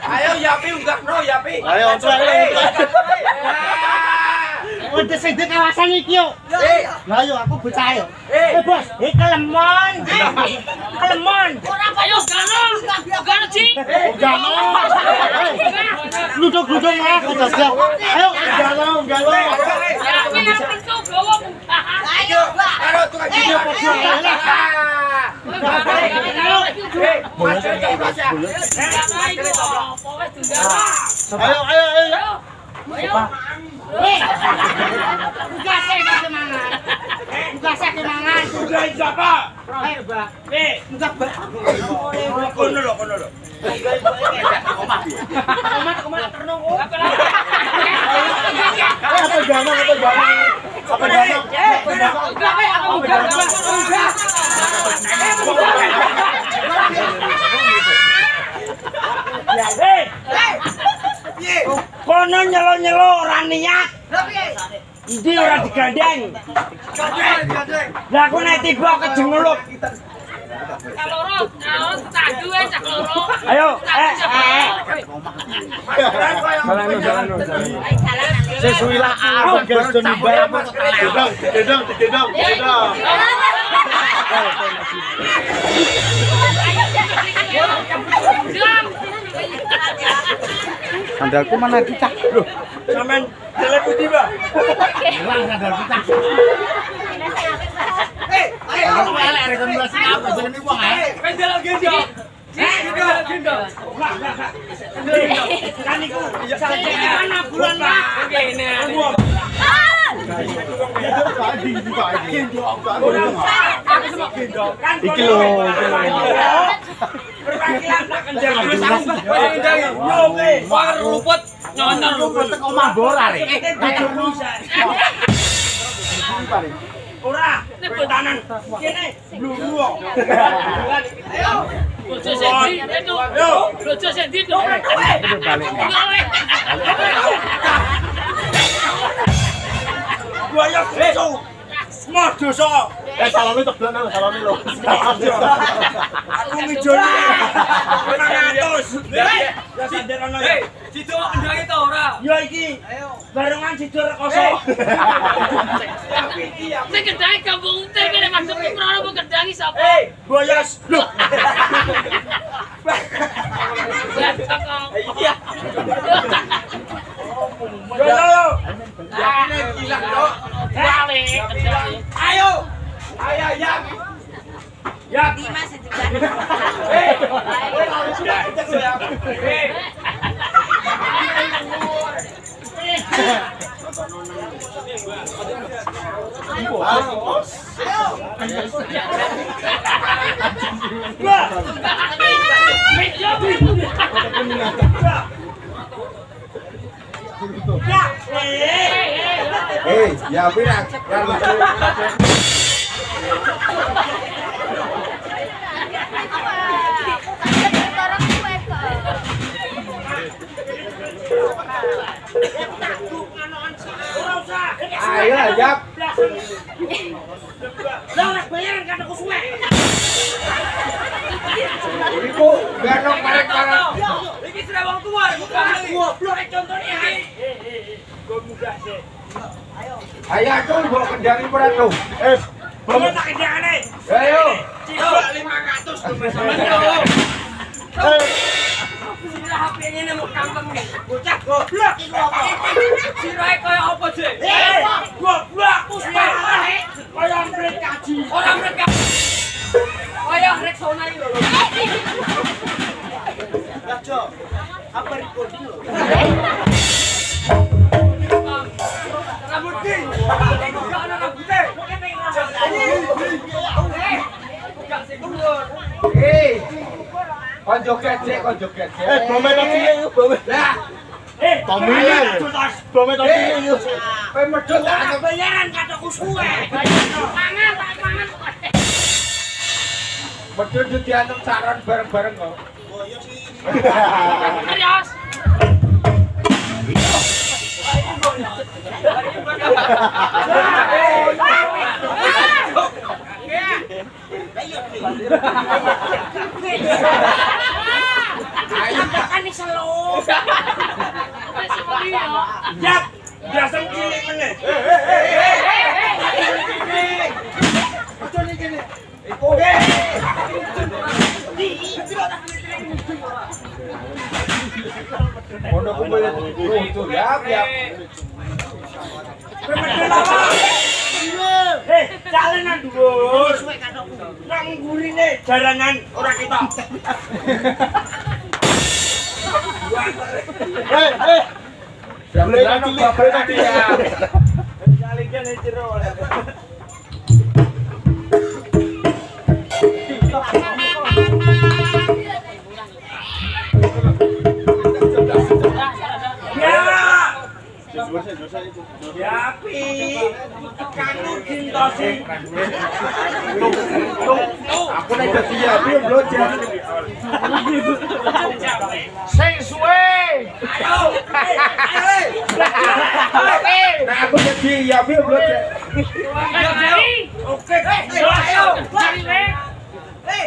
Ayo Yapi unggah no Yapi. Ayo Udah sedek kawasan iki yo. Lah yo aku bocah yo. Bos, kelemon. Kelemon. Ora ayo gano. Gano Ci. Gano. Gluduk-gluduk aku jajal. Ayo gano. Ya aku pintu bawa buka. Ayo, karo tukang video podo. Ayo. Buka semangat. Udah siapa? Ayo, Mbak. Buka Kono lho. Omah terno. Kono nyelo-nyelo ora niat. Iki ora digandeng. Lah aku nek tiba kejengeluk. Kaloro, tak duwe cak loro. Ayo, Jalan. Sesuai lah aku guys dan bayar gedong. Sandalku mana kita? Loh, sampean jalan putih, Pak. hilang sandal kita. Aku elek rekomendasi apa jenenge wong ae. Penjel gendong. Gendong. Kan iku Mana bulan lah. kene. Iki lho, Perwakilan tak kendang. War luput nyonor luput. teko omah bora rek. Ora, petanan. Kene bluru. Ayo. Bojo sendi itu. Bojo sendi itu. Gua ya dosa. Semua dosa. Salone teblok nang salone lho. Aku ngijoni. 500. Ya sanderono ya. Sido endange ta ora? Ya iki. Barengan sidur rekoso. Sing gedang kampung Untir kene masuk ki prono mau gedangi sapa? Boyos. Loh. Iya. Yo. Yakine gila kok. Balik. Ayo. Ayo ya. Ya. Dimas itu. Ya pirak. Ayo, Jap. Lah bayaran kan aku suwe. Iku ganong parek-parek. Iki sudah wong tua, bukan Goblok contohnya. Gue mudah sih. Ayo atuh bawa kendangi pada tuh. Bawa tak kendangan. Ayo. Cibak 500 tuh masalah. Sudah HP-nya nemu kampung nih. Bocah goblok iku apa? Sirai kaya apa sih? Goblok puspa. Kaya amret kaji. Orang mereka kaya Rexona itu loh. Apa recording lo? Rambut king. Enggak ada rambutnya. Enggak sih dhuwur. Kon joget. Bomet tadi yuk, bomet. Lah, Tomilan. Bomet tadi yuk. kowe medhot Lah bayaran kan aku suwe. Mangan tak mangan. medhot yo diantem saron bareng-bareng kok. Serius. Ayo kan selo. Jap, biasa cilik meneh. Ono kumpul lucu ya. Jalanan dhuwur. Nang gurine jarangan ora ketok. Boleh bapak tadi ya. Kalikan jero. Ya pi, kanu gintosi. Aku nek dadi ya piye blojer. Sing suwe. Nek aku dadi ya piye blojer. Oke, Ayo.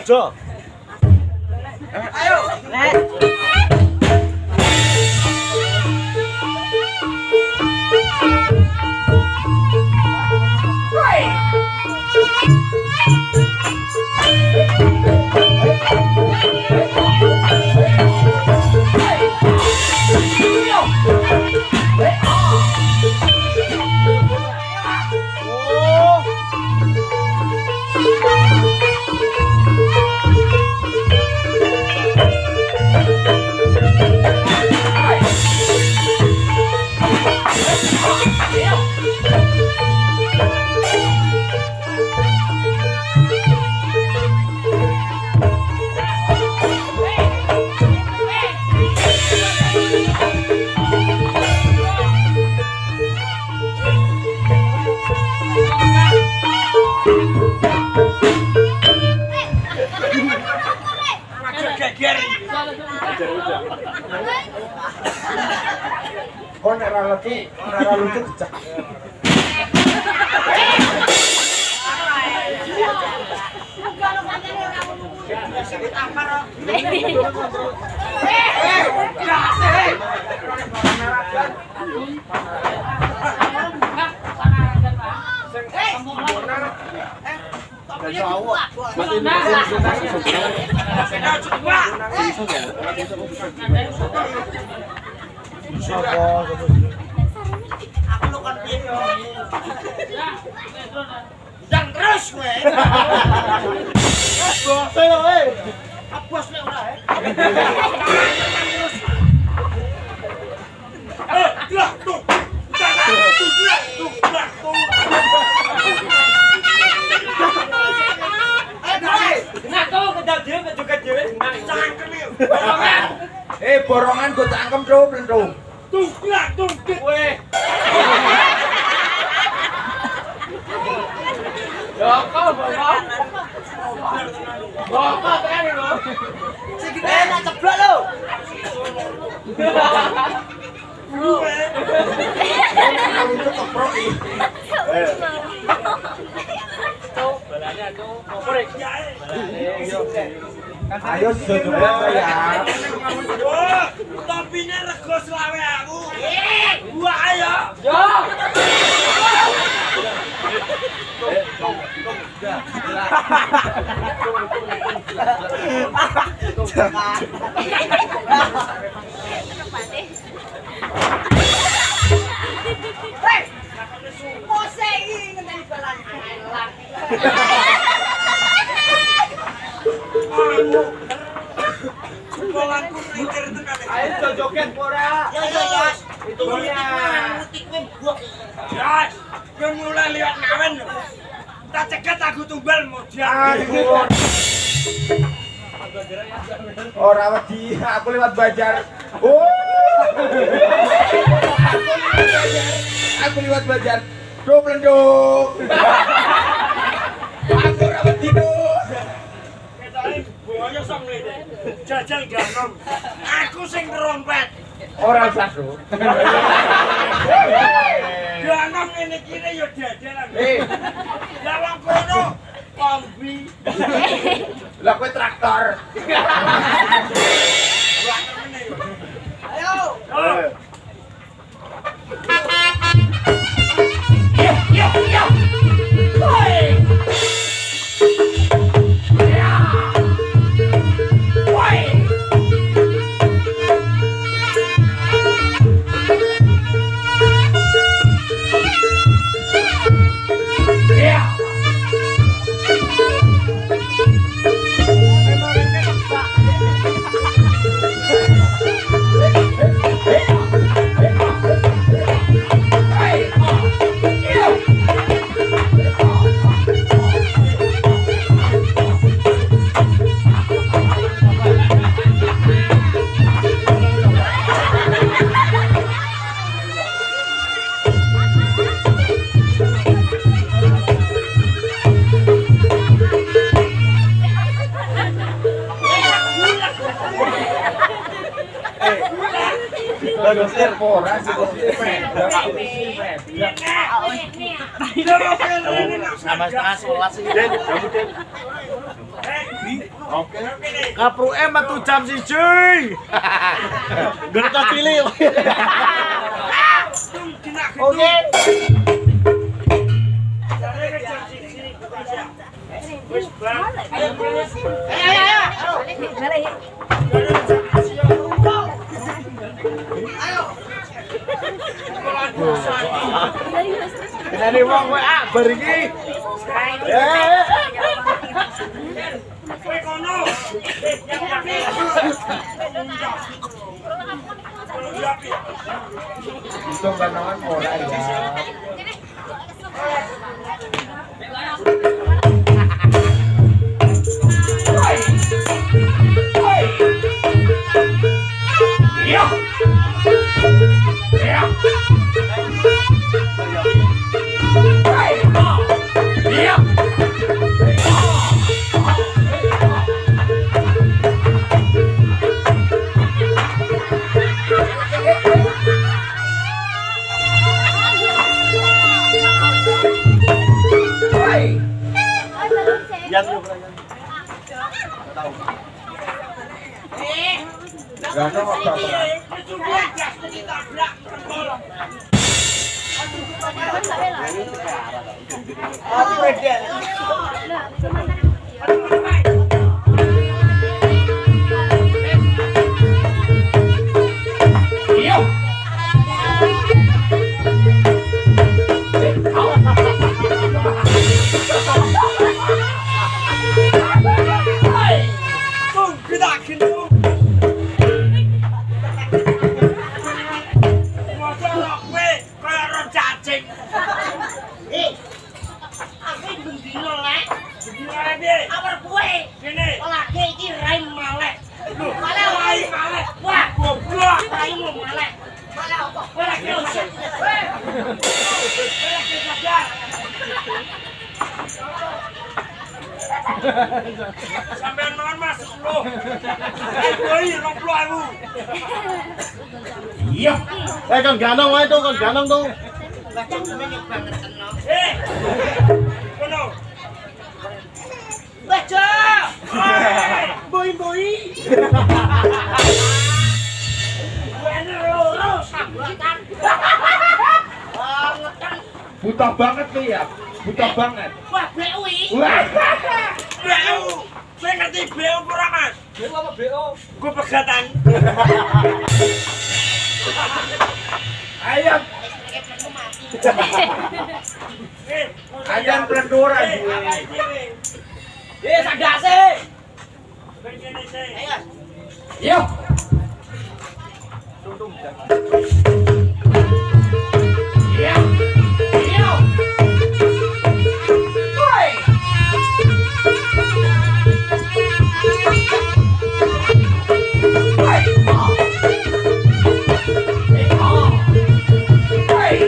Jo. geger. Kok nek ora leki, ora lucu cecak. Dan terus gue. Bos nek ora Tuh. Borongan gue cangkem tuh, belum. Tungklak, tungkit. Weh. Joko, bokok. Bokok kan lo. Segede nak ceblok lo. Ayo coba ya. Wah, topine rego selawe aku. Wah, ayo. Yo. Sekolahku mikir tenan. Ayo joget pora. Ya ya ya. Itu dia. Mutik kowe buak. Ya, kowe mulai liwat ngawen lho. Tak cegat aku tumbal modal. Aduh. Ora wedi, aku lewat Bajar. Oh. Aku lewat Bajar. Do blendok. Aku ora wedi do. Ketane boyo sok ngene. Jajal ganom. Aku sing ngerompet. Ora usah, Bro. Ganom ngene kene ya dadelan. Lah wong kono kombi. Lah kowe traktor. Ayo. Dosir pora sih. Sama setengah 11 sih. Oke. Kapru metu jam 1. Gerta pilih. Oke. Dari wong kowe bar iki. Kowe kono. Itu kanawan ora ya. Gak tahu apa-apa. Aku bendino lek. Bendino lek. Awar kowe. Loh. Boi 20.000. Iya. Kan ganong wae tuh, kan ganong tuh. Bacang banyak banget kena. Kono. Baca. Boy. Buta banget tuh ya. Buta banget. Wah, BUI. Wah. BO. Saya ngerti BO kurang mas. BO apa BO? Gue pegatan. Ayam. Ayam pelenduran. Sadase. Begini sih. Iya. Iya. Iya. Woi. Woi.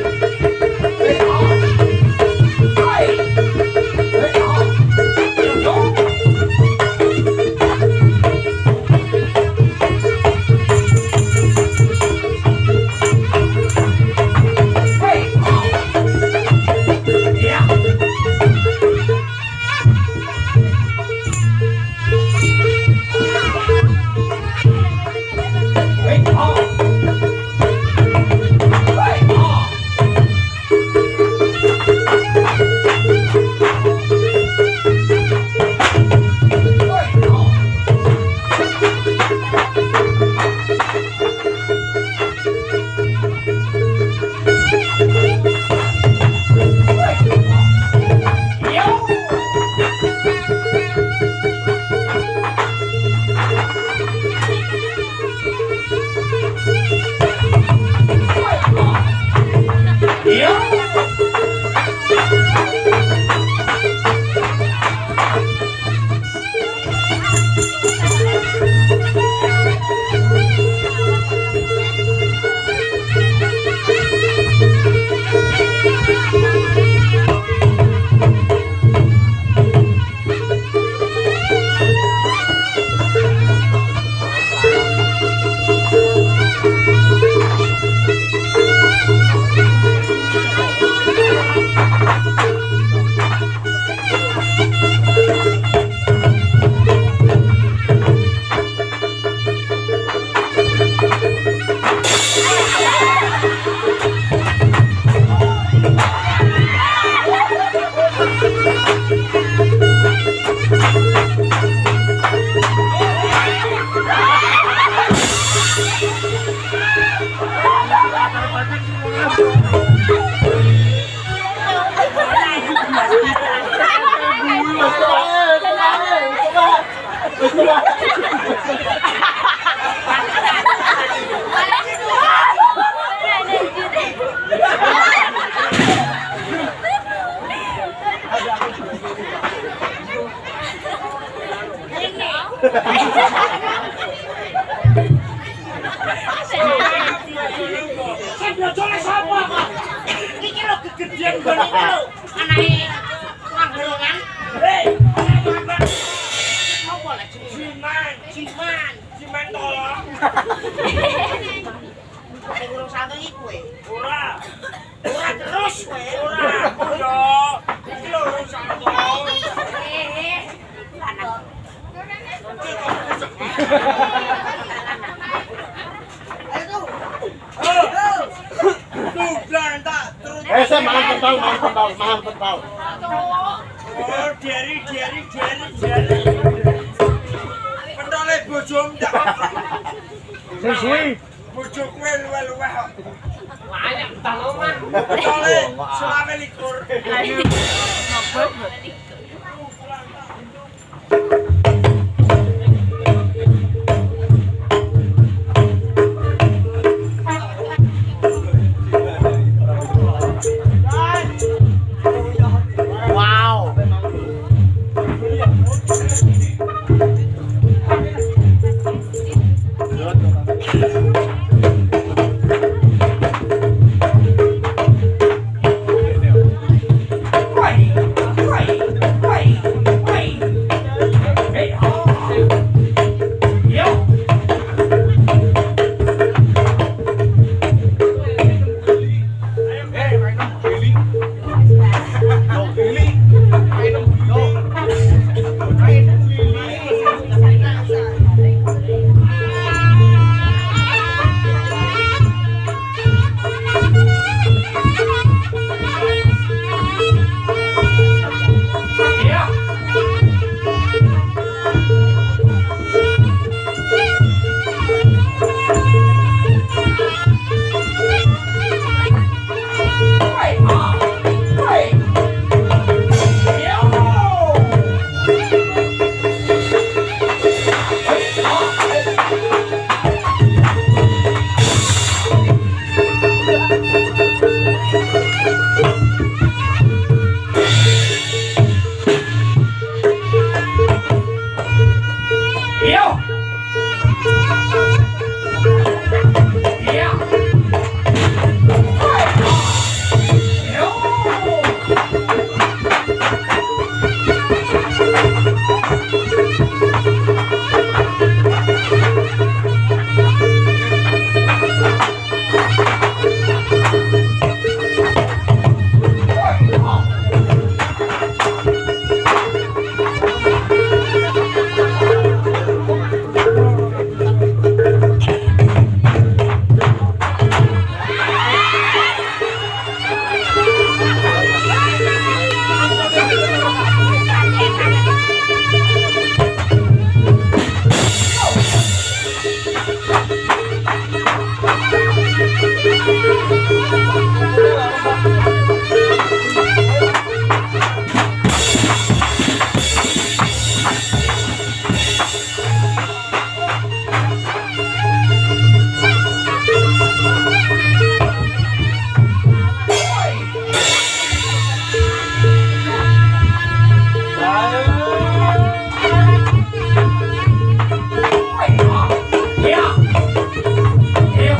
Saya makan pentol. Oh, Jerry. Pentole bojom tak apa. Sisi. Bojok kowe luweh-luweh kok. Banyak taloman. Pentole 29. Iyo. Iya. Iyo.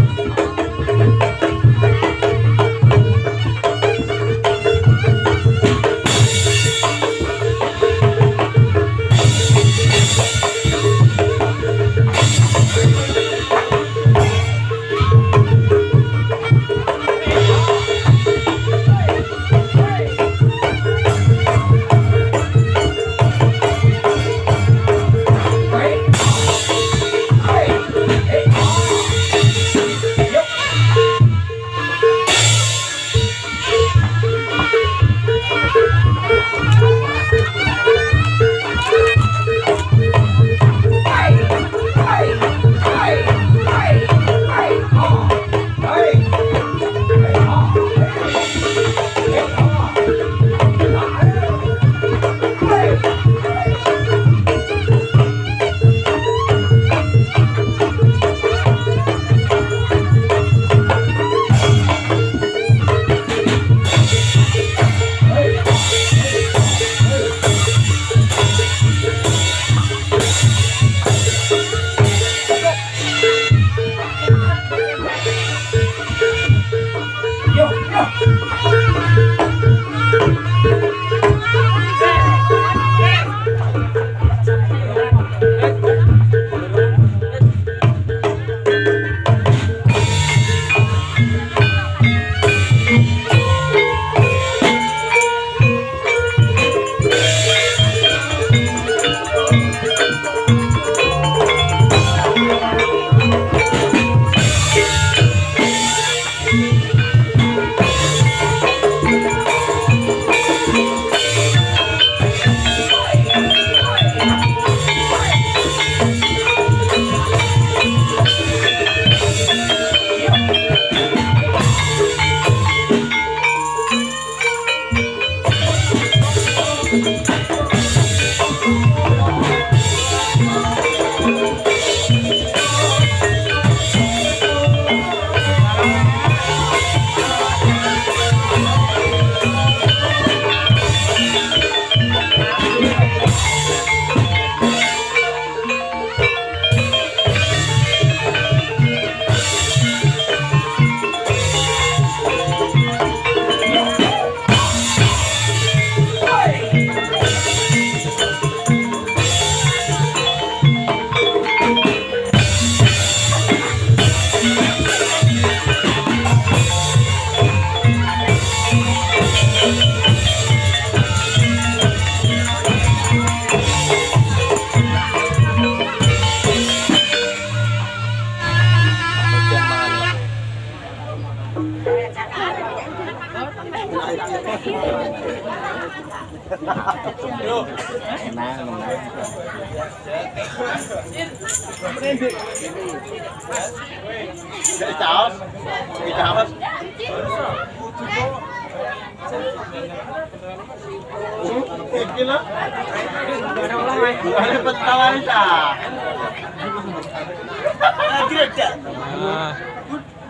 Chào. Chào bác. Gila. Ada petalan dah. Tidak.